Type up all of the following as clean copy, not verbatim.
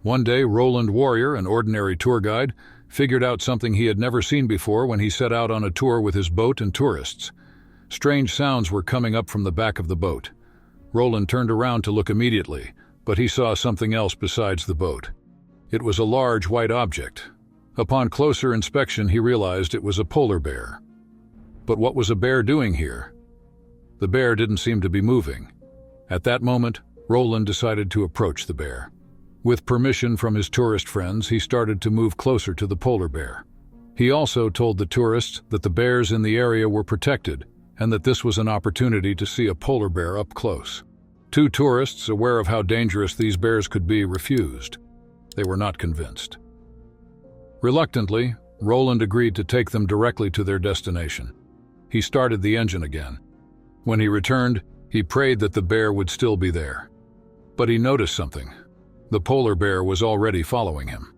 One day, Roland Warrior, an ordinary tour guide, figured out something he had never seen before when he set out on a tour with his boat and tourists. Strange sounds were coming up from the back of the boat. Roland turned around to look immediately, but he saw something else besides the boat. It was a large white object. Upon closer inspection, he realized it was a polar bear. But what was a bear doing here? The bear didn't seem to be moving. At that moment, Roland decided to approach the bear. With permission from his tourist friends, he started to move closer to the polar bear. He also told the tourists that the bears in the area were protected and that this was an opportunity to see a polar bear up close. Two tourists, aware of how dangerous these bears could be, refused. They were not convinced. Reluctantly, Roland agreed to take them directly to their destination. He started the engine again. When he returned, he prayed that the bear would still be there. But he noticed something. The polar bear was already following him.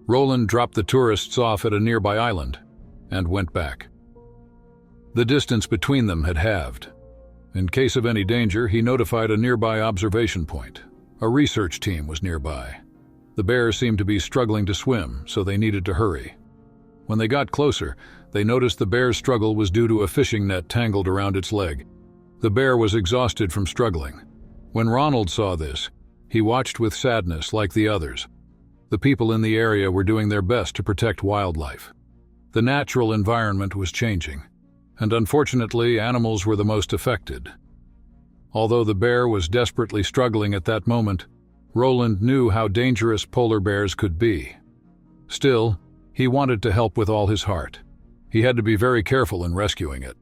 Roland dropped the tourists off at a nearby island and went back. The distance between them had halved. In case of any danger, he notified a nearby observation point. A research team was nearby. The bear seemed to be struggling to swim, so they needed to hurry. When they got closer, they noticed the bear's struggle was due to a fishing net tangled around its leg. The bear was exhausted from struggling. When Ronald saw this, he watched with sadness like the others. The people in the area were doing their best to protect wildlife. The natural environment was changing, and unfortunately, animals were the most affected. Although the bear was desperately struggling at that moment, Roland knew how dangerous polar bears could be. Still, he wanted to help with all his heart. He had to be very careful in rescuing it.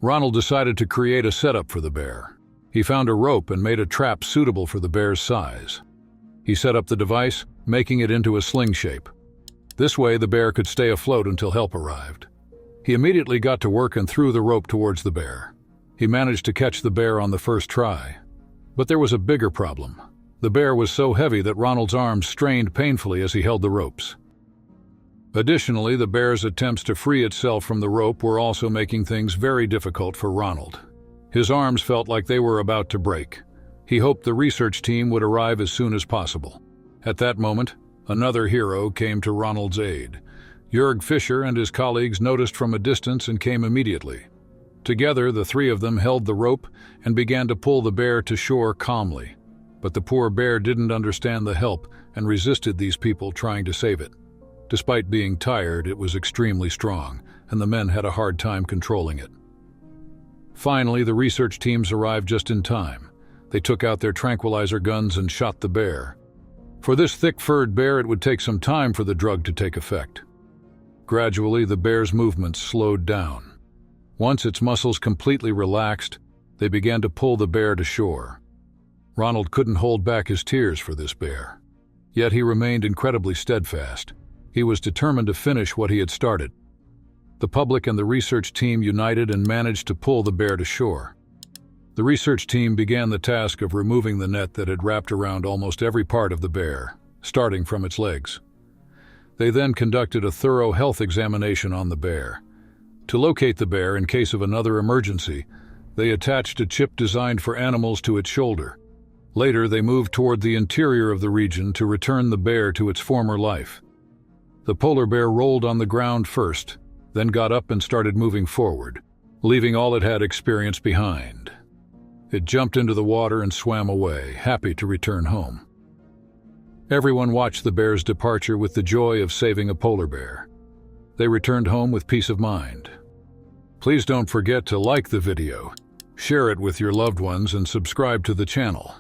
Ronald decided to create a setup for the bear. He found a rope and made a trap suitable for the bear's size. He set up the device, making it into a sling shape. This way, the bear could stay afloat until help arrived. He immediately got to work and threw the rope towards the bear. He managed to catch the bear on the first try. But there was a bigger problem. The bear was so heavy that Ronald's arms strained painfully as he held the ropes. Additionally, the bear's attempts to free itself from the rope were also making things very difficult for Ronald. His arms felt like they were about to break. He hoped the research team would arrive as soon as possible. At that moment, another hero came to Ronald's aid. Jörg Fischer and his colleagues noticed from a distance and came immediately. Together, the three of them held the rope and began to pull the bear to shore calmly. But the poor bear didn't understand the help and resisted these people trying to save it. Despite being tired, it was extremely strong, and the men had a hard time controlling it. Finally, the research teams arrived just in time. They took out their tranquilizer guns and shot the bear. For this thick-furred bear, it would take some time for the drug to take effect. Gradually, the bear's movements slowed down. Once its muscles completely relaxed, they began to pull the bear to shore. Ronald couldn't hold back his tears for this bear. Yet he remained incredibly steadfast. He was determined to finish what he had started. The public and the research team united and managed to pull the bear to shore. The research team began the task of removing the net that had wrapped around almost every part of the bear, starting from its legs. They then conducted a thorough health examination on the bear. To locate the bear in case of another emergency, they attached a chip designed for animals to its shoulder. Later, they moved toward the interior of the region to return the bear to its former life. The polar bear rolled on the ground first, then got up and started moving forward, leaving all it had experienced behind. It jumped into the water and swam away, happy to return home. Everyone watched the bear's departure with the joy of saving a polar bear. They returned home with peace of mind. Please don't forget to like the video, share it with your loved ones, and subscribe to the channel.